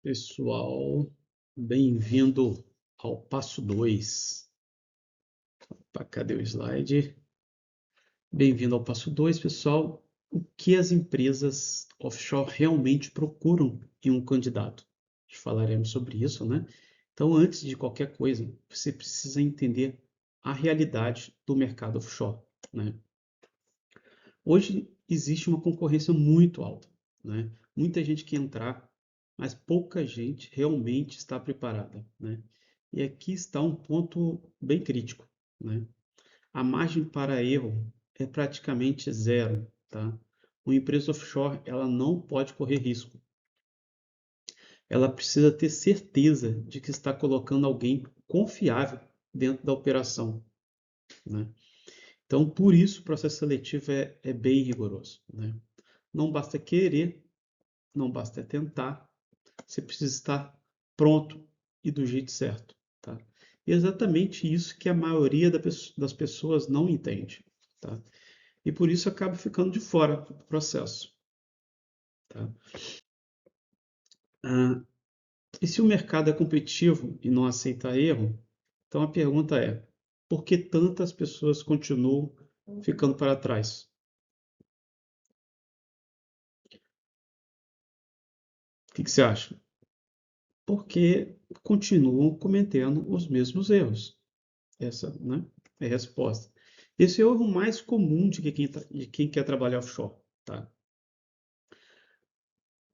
Pessoal, bem-vindo ao passo 2. Cadê o slide? Bem-vindo ao passo 2, pessoal. O que as empresas offshore realmente procuram em um candidato? Falaremos sobre isso, né? Então, antes de qualquer coisa, você precisa entender a realidade do mercado offshore, né? Hoje existe uma concorrência muito alta, né? Muita gente quer entrar, mas pouca gente realmente está preparada, né? E aqui está um ponto bem crítico, né? A margem para erro é praticamente zero, tá? Uma empresa offshore, ela não pode correr risco. Ela precisa ter certeza de que está colocando alguém confiável dentro da operação, né? Então, por isso, o processo seletivo é bem rigoroso, né? Não basta querer, não basta tentar, você precisa estar pronto e do jeito certo, tá? E é exatamente isso que a maioria das pessoas não entende, tá? E por isso acaba ficando de fora do processo, tá? Ah, e se o mercado é competitivo e não aceita erro, então a pergunta é: por que tantas pessoas continuam ficando para trás? O que você acha? Porque continuam cometendo os mesmos erros. Essa, né, é a resposta. Esse é o erro mais comum de quem quer trabalhar offshore, tá?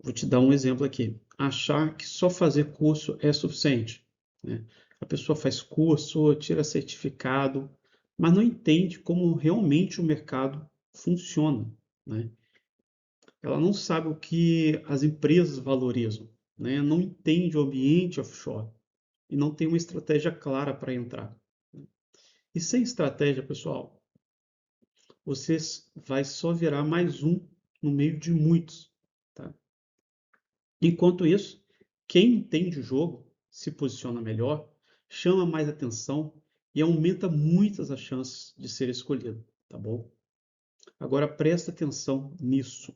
Vou te dar um exemplo aqui. Achar que só fazer curso é suficiente, né? A pessoa faz curso, tira certificado, mas não entende como realmente o mercado funciona, né? Ela não sabe o que as empresas valorizam, né? Não entende o ambiente offshore e não tem uma estratégia clara para entrar. E sem estratégia, pessoal, você vai só virar mais um no meio de muitos, tá? Enquanto isso, quem entende o jogo se posiciona melhor, chama mais atenção e aumenta muitas as chances de ser escolhido, tá bom? Agora presta atenção nisso.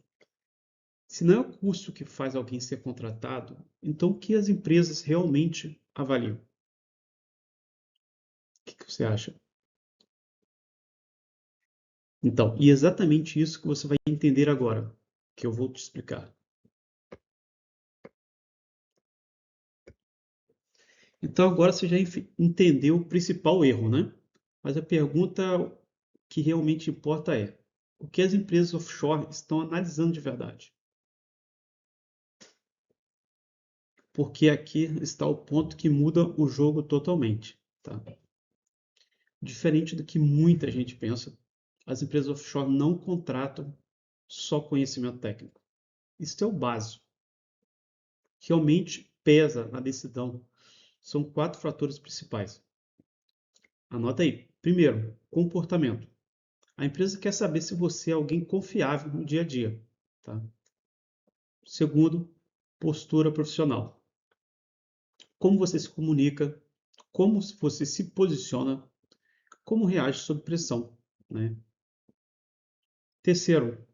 Se não é o custo que faz alguém ser contratado, então o que as empresas realmente avaliam? O que você acha? Então, e é exatamente isso que você vai entender agora, que eu vou te explicar. Então agora você já entendeu o principal erro, né? Mas a pergunta que realmente importa é: o que as empresas offshore estão analisando de verdade? Porque aqui está o ponto que muda o jogo totalmente, tá? Diferente do que muita gente pensa, as empresas offshore não contratam só conhecimento técnico. Isso é o básico. Realmente pesa na decisão. São 4 fatores principais. Anota aí. Primeiro, comportamento. A empresa quer saber se você é alguém confiável no dia a dia, tá? Segundo, postura profissional. Como você se comunica, como você se posiciona, como reage sob pressão, né? Terceiro,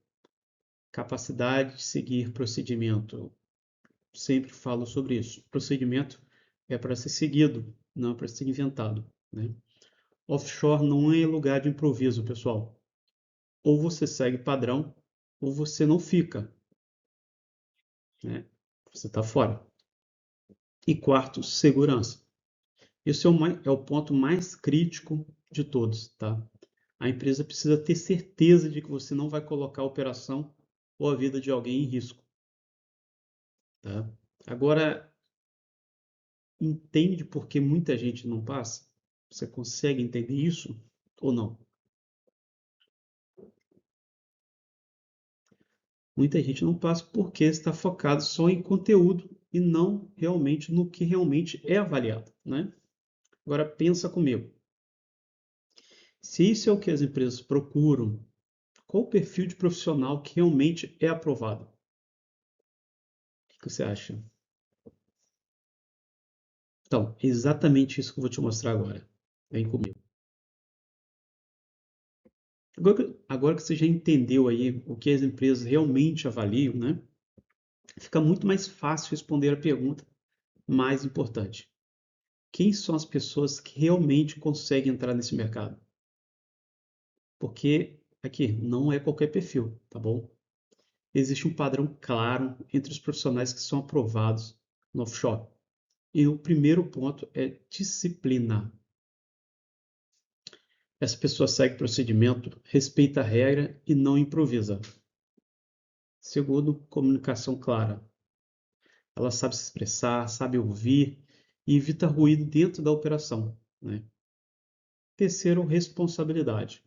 capacidade de seguir procedimento. Sempre falo sobre isso. Procedimento é para ser seguido, não é para ser inventado, né? Offshore não é lugar de improviso, pessoal. Ou você segue padrão, ou você não fica, né? Você está fora. E quarto, segurança. Esse é o ponto mais crítico de todos, tá? A empresa precisa ter certeza de que você não vai colocar a operação ou a vida de alguém em risco, tá? Agora, entende por que muita gente não passa? Você consegue entender isso ou não? Muita gente não passa porque está focado só em conteúdo e não realmente no que realmente é avaliado, né? Agora pensa comigo. Se isso é o que as empresas procuram, qual o perfil de profissional que realmente é aprovado? O que você acha? Então, é exatamente isso que eu vou te mostrar agora. Vem comigo. Agora que você já entendeu aí o que as empresas realmente avaliam, né? fica muito mais fácil responder a pergunta mais importante. Quem são as pessoas que realmente conseguem entrar nesse mercado? Porque aqui não é qualquer perfil, tá bom? Existe um padrão claro entre os profissionais que são aprovados no offshore. E o primeiro ponto é disciplina. Essa pessoa segue procedimento, respeita a regra e não improvisa. Segundo, comunicação clara. Ela sabe se expressar, sabe ouvir e evita ruído dentro da operação, né? Terceiro, responsabilidade.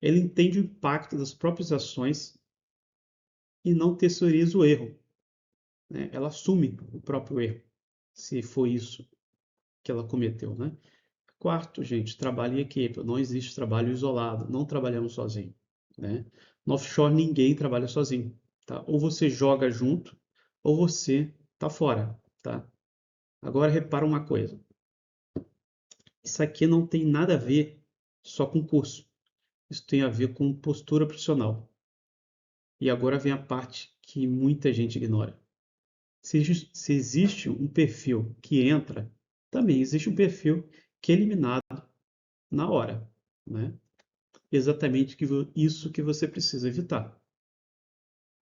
Ele entende o impacto das próprias ações e não terceiriza o erro, né? Ela assume o próprio erro, se foi isso que ela cometeu, né? Quarto, gente, trabalho em equipe. Não existe trabalho isolado. Não trabalhamos sozinho, né? No offshore, ninguém trabalha sozinho, tá? Ou você joga junto, ou você tá fora, tá? Agora, repara uma coisa. Isso aqui não tem nada a ver só com curso. Isso tem a ver com postura profissional. E agora vem a parte que muita gente ignora. Se existe um perfil que entra, também existe um perfil que é eliminado na hora, né? Exatamente isso que você precisa evitar.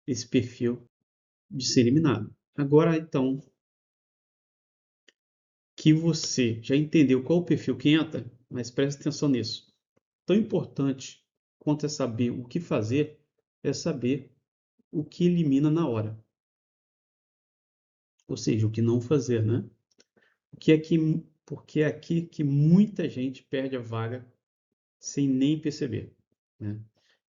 Esse perfil de ser eliminado. Agora, então, que você já entendeu qual o perfil que entra, mas preste atenção nisso. Tão importante quanto é saber o que fazer, é saber o que elimina na hora. Ou seja, o que não fazer, né? Porque é aqui que muita gente perde a vaga sem nem perceber, né?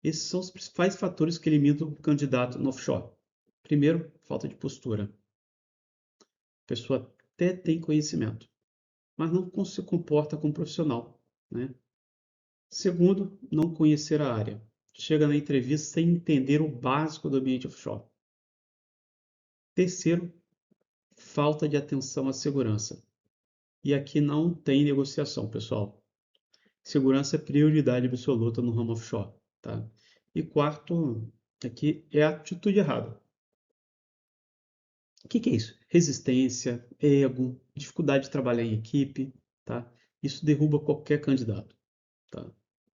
Esses são os principais fatores que eliminam o candidato no offshore. Primeiro, falta de postura. A pessoa até tem conhecimento, mas não se comporta como profissional, né? Segundo, não conhecer a área. Chega na entrevista sem entender o básico do ambiente offshore. Terceiro, falta de atenção à segurança. E aqui não tem negociação, pessoal. Segurança é prioridade absoluta no ramo offshore, tá? E quarto, aqui é a atitude errada. O que é isso? Resistência, ego, dificuldade de trabalhar em equipe, tá? Isso derruba qualquer candidato, tá?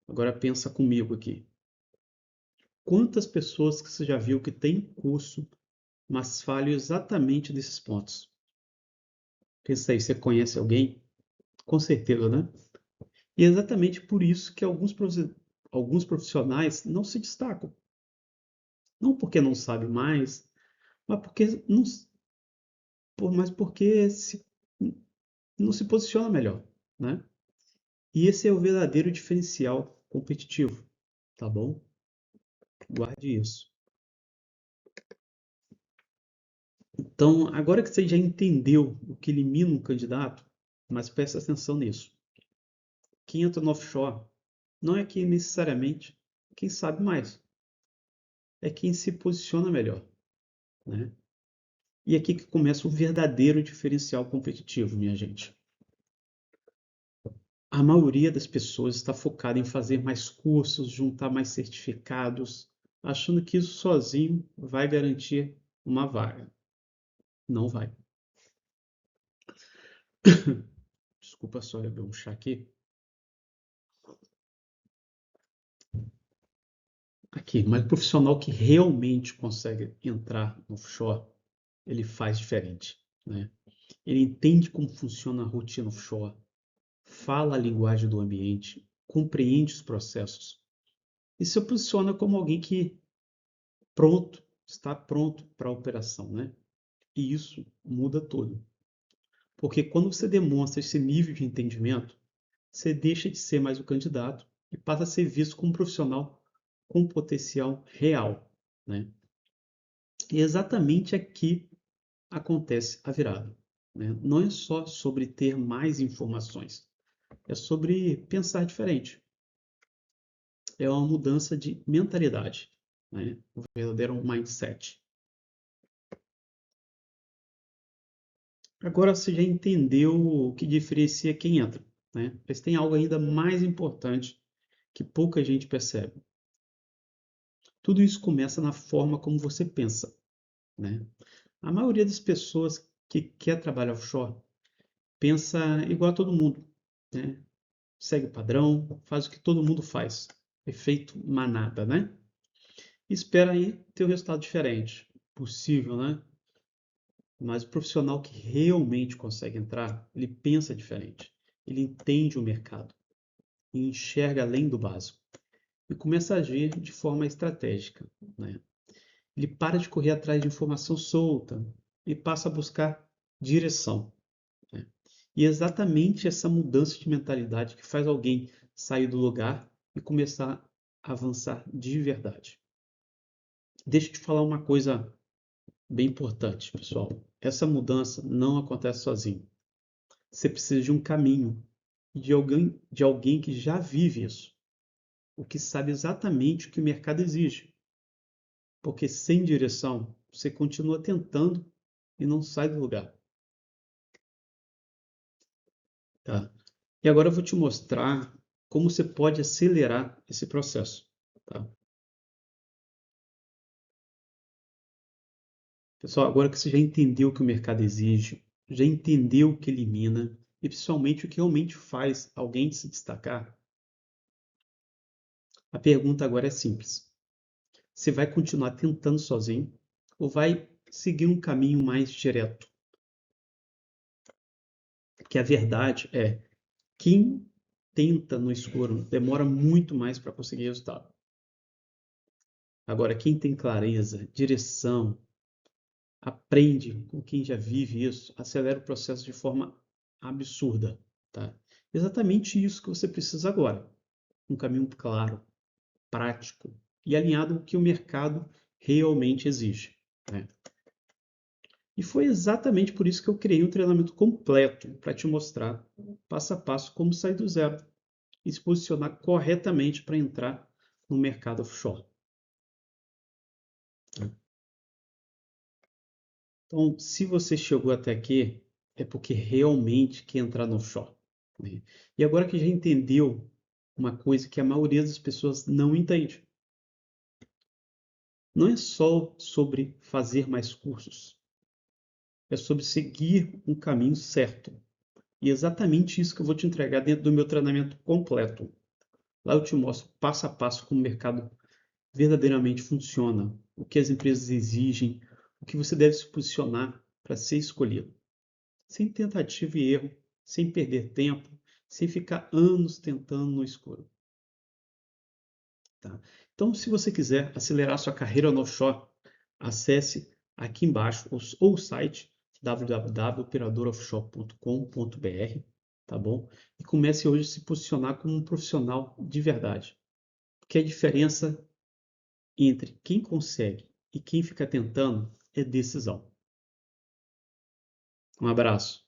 Agora pensa comigo aqui. Quantas pessoas que você já viu que tem curso, mas falham exatamente nesses pontos? Pensa aí, você conhece alguém? Com certeza, né? E é exatamente por isso que alguns profissionais não se destacam. Não porque não sabem mais, mas porque não se posiciona melhor, né? E esse é o verdadeiro diferencial competitivo, tá bom? Guarde isso. Então, agora que você já entendeu o que elimina um candidato, mas preste atenção nisso. Quem entra no offshore não é quem necessariamente quem sabe mais, é quem se posiciona melhor, né? E aqui que começa o verdadeiro diferencial competitivo, minha gente. A maioria das pessoas está focada em fazer mais cursos, juntar mais certificados, achando que isso sozinho vai garantir uma vaga. Não vai. Desculpa só, eu beber um chá aqui. Aqui, mas o profissional que realmente consegue entrar no offshore, ele faz diferente, né? Ele entende como funciona a rotina offshore, fala a linguagem do ambiente, compreende os processos e se posiciona como alguém que está pronto para a operação, né? E isso muda tudo. Porque quando você demonstra esse nível de entendimento, você deixa de ser mais o candidato e passa a ser visto como um profissional com potencial real, né? E exatamente aqui acontece a virada, né? Não é só sobre ter mais informações, é sobre pensar diferente. É uma mudança de mentalidade, né? O verdadeiro mindset. Agora você já entendeu o que diferencia quem entra, né? Mas tem algo ainda mais importante que pouca gente percebe. Tudo isso começa na forma como você pensa. né? A maioria das pessoas que quer trabalhar offshore pensa igual a todo mundo, né? Segue o padrão, faz o que todo mundo faz. Efeito manada, né? E espera aí ter um resultado diferente. Possível, né? Mas o profissional que realmente consegue entrar, ele pensa diferente. Ele entende o mercado e enxerga além do básico. E começa a agir de forma estratégica, né? Ele para de correr atrás de informação solta e passa a buscar direção, né? E é exatamente essa mudança de mentalidade que faz alguém sair do lugar e começar a avançar de verdade. Deixa eu te falar uma coisa bem importante, pessoal. Essa mudança não acontece sozinho. Você precisa de um caminho e de alguém que já vive isso, o que sabe exatamente o que o mercado exige. Porque sem direção, você continua tentando e não sai do lugar, tá? E agora eu vou te mostrar como você pode acelerar esse processo, tá? Pessoal, agora que você já entendeu o que o mercado exige, já entendeu o que elimina e principalmente o que realmente faz alguém se destacar, a pergunta agora é simples. Você vai continuar tentando sozinho ou vai seguir um caminho mais direto? Porque a verdade é, quem tenta no escuro demora muito mais para conseguir resultado. Agora, quem tem clareza, direção, aprende com quem já vive isso, acelera o processo de forma absurda, tá? Exatamente isso que você precisa agora. Um caminho claro, prático e alinhado com o que o mercado realmente exige, né? E foi exatamente por isso que eu criei um treinamento completo para te mostrar passo a passo como sair do zero e se posicionar corretamente para entrar no mercado offshore. Então, se você chegou até aqui, é porque realmente quer entrar no offshore, né? E agora que já entendeu uma coisa que a maioria das pessoas não entende. Não é só sobre fazer mais cursos, é sobre seguir um caminho certo. E é exatamente isso que eu vou te entregar dentro do meu treinamento completo. Lá eu te mostro passo a passo como o mercado verdadeiramente funciona, o que as empresas exigem, o que você deve se posicionar para ser escolhido. Sem tentativa e erro, sem perder tempo, sem ficar anos tentando no escuro, tá? Então, se você quiser acelerar sua carreira no offshore, acesse aqui embaixo ou o site www.operadoroffshore.com.br, tá bom? E comece hoje a se posicionar como um profissional de verdade. Porque a diferença entre quem consegue e quem fica tentando é decisão. Um abraço.